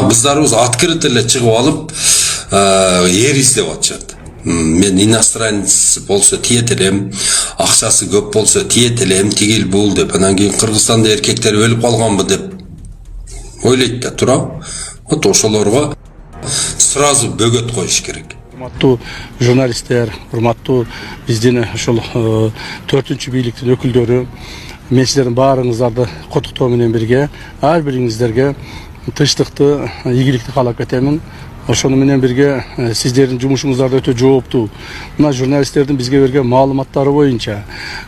Bizlarımız открытыйлы чыгып алып, ер издеп атышат. Мен иностранец болсо тиет элем, акчасы көп болсо тиет элем, тигил бул деп, анан кийин Кыргызстанда эркектер өлүп калганбы деп ойлойт да тура. Вот ошолорго сразу бөгөт коюш керек. Урматтуу журналисттер, урматтуу биздин ошол 4-чү бийликтин өкүлдөрү, мен сиздердин баарыңыздарды коттуктоо менен бирге ар бириңиздерге тынчтыкты, ийгиликти каалап кетемин. Ошону менен бирге сиздердин жумушуңуздар өтө жооптуу. Мына журналисттердин бизге берген маалыматтары боюнча,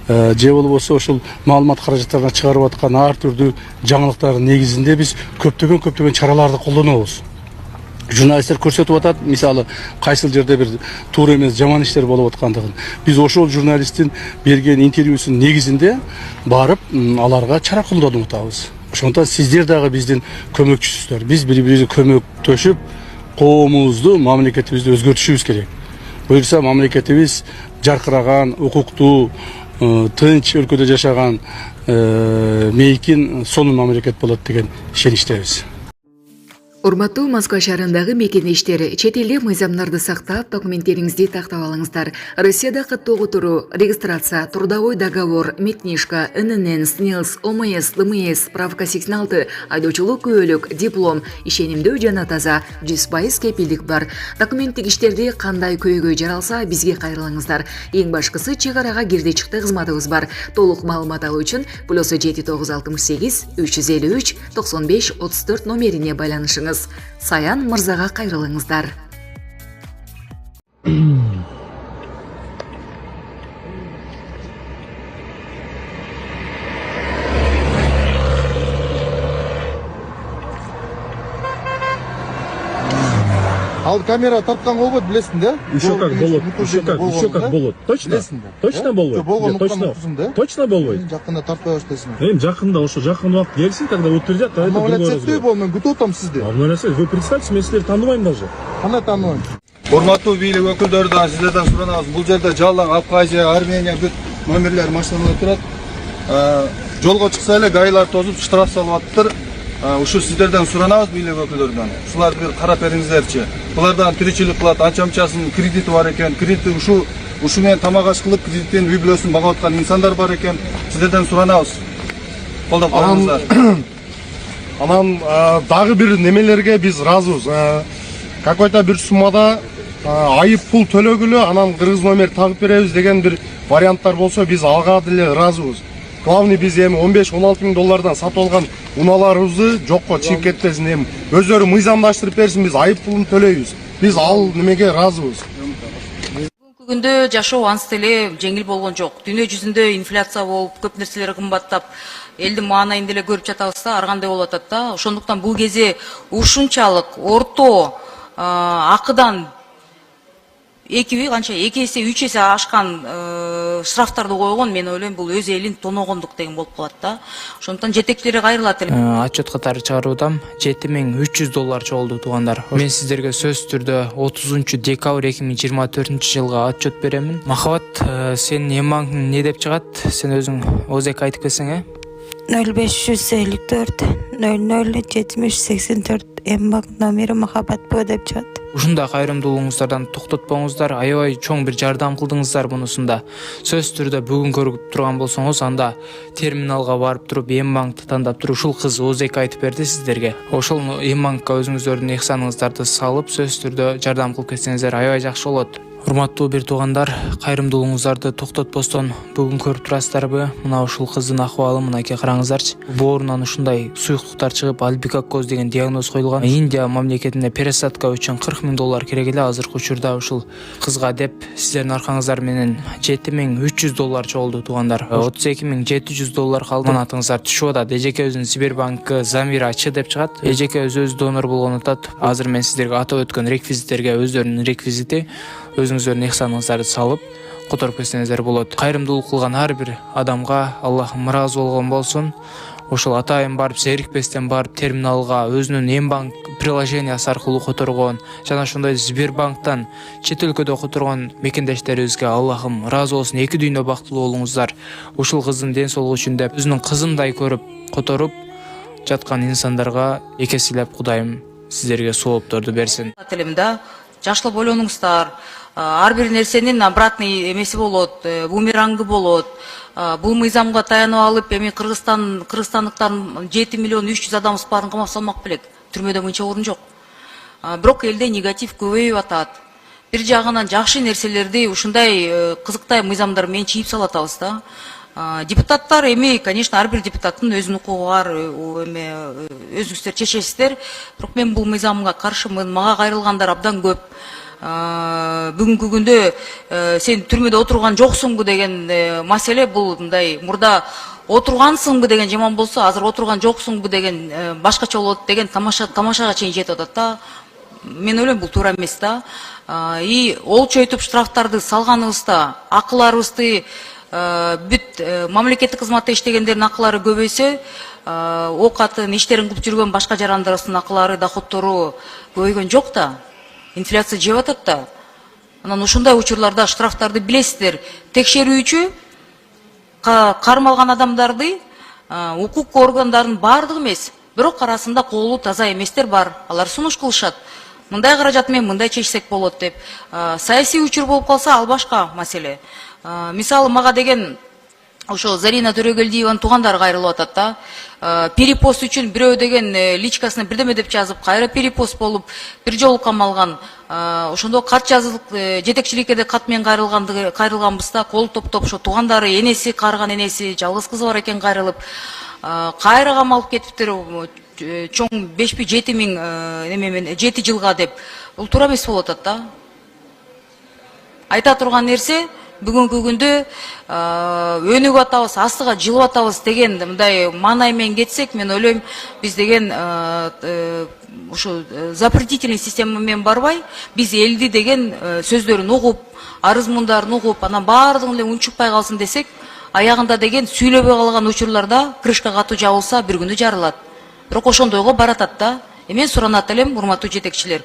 же болбосо ошол маалымат каражаттарына чыгарып аткан ар түрдүү жаңылыктардын негизинде биз көптөгөн чараларды колдонобуз. Журналисттер көрсөтүп атат, мисалы, кайсыл жерде бир туура эмес жаман иштер болуп аткандыгын. Биз ошол журналисттин берген интервьюсунун негизинде барып, аларга чара колдонуп атабыз. Ошондон сиздер дагы биздин көмөкчүсүздөр. Биз бири-бирибизге көмөктөшүп, коомубузду, мамлекетибизди өзгөртүшүбүз керек. Буюрса мамлекетибиз жаркыраган, укуктуу, тынч өлкөдө жашаган, мейкин, сонун мамлекет болот деген ишеничтебиз. Урматтуу Москва шаарындагы мекенештер, чет элде мыйзамдарды сактап, документтериңизди тактап алыңыздар. Россияда каттоого туруу, регистрация, трудовой договор, метнишка, ННН, СНИЛС, ОМС, ДМС, справка 86, айдоочулук күбөлүк, диплом, ишенимдүү жана таза, 100% кепилдик бар. Документтик иштерди кандай көйгөй жаралса, бизге кайрылыңыздар. Эң башкысы чек арага кирди чыкты кызматыбыз бар. Толук маалымат алуу үчүн +7 968 353 95 34 номерине байланышыңыз. Саян мырзага кайрылыңыздар. Ал камера тарткан болбойт, билесиң да? Еще как болот. Точно? Точно болбойт. Точно болбойт. Жакында тартпай баштайсың. Жакында, ошо жакын убакыт келсин, тогда утверждат. Мен күтүп атам сизди. Вы представьте, мен силерди тааныбайм даже. Кандай тааныбайм? Урматтуу бийлик өкүлдөрүнөн сиздерден суранабыз. Бул жерде жалаң Абхазия, Армения бүт номерлер машиналар турат. Жолго чыкса эле гайлар тозуп штраф салып атыптыр. Ушу сиздерден суранабыз бийлик өкүлдөрүнөн. Ушуларды бир карап бериңиздерчи. Булардан тиричилик кылат, анча-мынчасын кредити бар экен. Кредити ушу менен тамак аш кылып кредиттин үй бүлөсүн багып аткан инсандар бар экен. Сиздерден суранабыз. Колдоп коюңуздар. Анан дагы бир немелерге биз разыбыз. Какой-то бир суммада айып пул төлөгүлө, анан кыргыз номер тагып беребиз деген бир варианттар болсо биз алга деле разыбыз. Главный биз эми 15-16 миң доллардан сатып алган унааларыбызды жокко чыгып кетпесин, эми өздөрү мыйзамдаштырып берсин, биз айып пулун төлөйбүз. Биз ал немеге разыбыз. Бүгүнкү күндө жашоо анча эле жеңил болгон жок. Дүйнө жүзүндө инфляция болуп, көп нерселер кымбаттап, элдин маанайын деле көрүп жатабыз да, ар кандай болуп атат да. Ошондуктан бул кезде ушунчалык орто акыдан 2 эсе 3 эсе ашкан штрафтарды койгон, мен ойлойм бул өз элин тоногондук деген болуп калат да. Ошондуктан жетекчилери кайрылат эле. Отчет катары чыгаруудам $7300 чогулду туугандар. Мен сиздерге сөзсүз түрдө 30 декабрь 2024 жылга отчет беремин. Махабат, сен эмаң не деп чыгат? Сен өзүң озек айтып кетсең, 0554 00 7084 эмбак номери Махабат бо деп чыгат. Ушундай кайрымдуулугуңуздардан токтотпоңуздар, аябай чоң бир жардам кылдыңыздар мунусунда. Сөзсүз түрдө бүгүн көрүп турган болсоңуз, анда терминалга барып туруп Эмбанкты тандап туруп, ушул кыз озек айтып берди сиздерге. Ошол Эмбанкка өзүңүздөрдүн ыхсаныңыздарды салып, сөзсүз түрдө жардам кылып кетсеңиздер аябай жакшы болот. Урматтуу бир туугандар, кайрымдуулугуңуздарды токтотпостон бүгүн көрүп турасыздарбы? Мына ушул кыздын акыбалы мынакей караңыздарчы. Боорунан ушундай суюктуктар чыгып, альбикакоз деген диагноз коюлган. Индия мамлекетинде пересадка үчүн $40,000 керек эле. Азыркы учурда ушул кызга деп сиздердин аркаңыздар менен $7300 чогулду туугандар. $32,700 калды. Манатыңыздар түшүп атат. Эжеке өзүнүн Сбербанкы Замира Ч деп чыгат. Эжеке өзү донор болгонун атат. Азыр мен сиздерге атап өткөн реквизиттерге өздөрүнүн реквизити, өзүңүздөрдүн ыхсаныңыздарды салып которуп кетсеңиздер болот. Кайрымдуулук кылган ар бир адамга Аллах ыраазы болгон болсун. Ошол атайын барып, зерикпестен барып терминалга өзүнүн Эмбанк приложениясы аркылуу которгон жана ошондой Сбербанктан чет өлкөдө которгон мекендештерибизге Аллахым ыраазы болсун, эки дүйнө бактылуу болуңуздар. Ушул кыздын ден соолугу үчүн деп өзүнүн кызындай көрүп которуп жаткан инсандарга экеселеп Кудайым сиздерге соопторду берсин. Телимде жашылып ойлонуңуздар. Ар бир нерсенин обратный эмеси болот, бумерангы болот. Бул мыйзамга таянып алып, эми кыргызстандыктардын 7 миллион 300 адамыбыз баарын камап салмак белек. Түрмөдө мынча орун жок. Бирок элде негатив көбөйүп атат. Бир жагынан жакшы нерселерди ушундай кызыктай мыйзамдар менен чийип салатабыз да. Депутаттар эми, конечно, ар бир депутаттын өзүнүн укугу бар, өзүңүздөр чечесиздер. Бирок мен бул мыйзамга каршымын. Мага кайрылгандар абдан көп. Бүгүнкү күндө сен түрмөдө отурган жоксуңбу деген маселе, бул мындай мурда отургансыңбы деген жаман болсо, азыр отурган жоксуңбу деген башкача болот деген тамашага чейин жетип атат да. Мен ойлойм, бул туура эмес да. И олчойтуп штрафтарды салганыбызда акыларыбызды бүт мамлекеттик кызматта иштегендердин акылары көбөйсө, оокатын иштерин кылып жүргөн башка жарандарыбыздын акылары, доходтору көбөйгөн жок да. Инфляция жеп атат да. Анан ушундай учурларда штрафтарды билесиздер, текшерүүчү кармалган адамдарды укук органдарынын баардыгы эмес, бирок арасында колу таза эместер бар. Алар сунуш кылышат. Мындай каражат менен мындай чечсек болот деп. Саясий учур болуп калса, ал башка маселе. Мисалы мага деген ошо Зарина Төрөгелдиеванын туугандары кайрылып атат да. Перепост үчүн бирөө деген личкасына бирдеме деп жазып, кайра перепост болуп, бир жолу камалган. Ошондо кат жазылып, жетекчиликке де кат менен кайрылганбызда, кол топтоп ошо туугандары, энеси, карыган энеси, жалгыз кызы бар экен кайрылып, кайра камалып кетиптир, чоң 5-7 миң неме 7 жылга деп. Бул туура эмес болуп атат да. Айта турган нерсе, бүгүнкү күндө өнүгүп атабыз, астыга жылып атабыз деген мындай маанай менен кетсек, мен ойлойм, биз деген ушу запретительный система менен барбай, биз элди деген сөздөрүн угуп, арыз мундарын угуп, анан баардыгын эле унчукпай калсын десек, аягында деген сүйлөбөй калган учурларда крышка катуу жабылса, бир күндө жарылат. Бирок ошондойго баратат да. Мен суранат элем, урматтуу жетекчилер.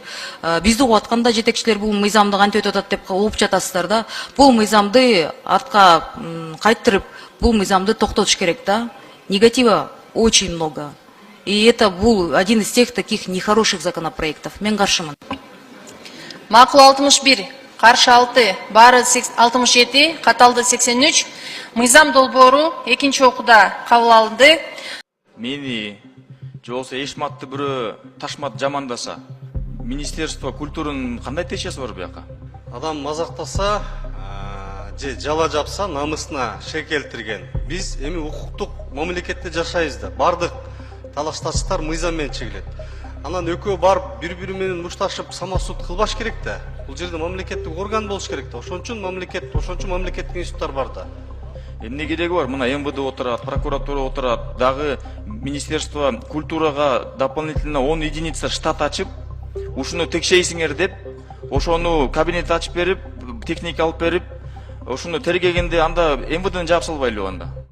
Бизди угуп атканда жетекчилер бул мыйзамды кантип өтүп атат деп угуп жатасыздар да. Бул мыйзамды артка кайттырып, бул мыйзамды токтотуш керек да. Негатива очень много. И это бул один из тех таких нехороших законопроектов. Мен каршымын. Макул 61, каршы 6, баары 67, каталды 83. Мыйзам долбоору экинчи окууда кабыл алынды. Мени же болбосо эшматты бирөө ташмат жамандаса, Министерство культуранын кандай тиешеси бар буяка? Адам мазактаса, же жала жапса, намысына шек келтирген. Биз эми укуктук мамлекетте жашайбыз да. Бардык талашташтар мыйзам менен чегилет. Анан экөө барып бири-бири менен мушташып самосуд кылбаш керек да. Бул жерде мамлекеттик орган болуш керек да. Ошон үчүн мамлекеттик институттар бар да. Эмне кереги бар? Мына МВД отурат, прокуратура отурат, дагы Министерство культурага дополнительно 10 единица штат ачып, ушуну текшейсиңер деп, ошону кабинет ачып берип, техника алып берип, ошону тергегенде анда МВДны жаап салбайлыбы анда?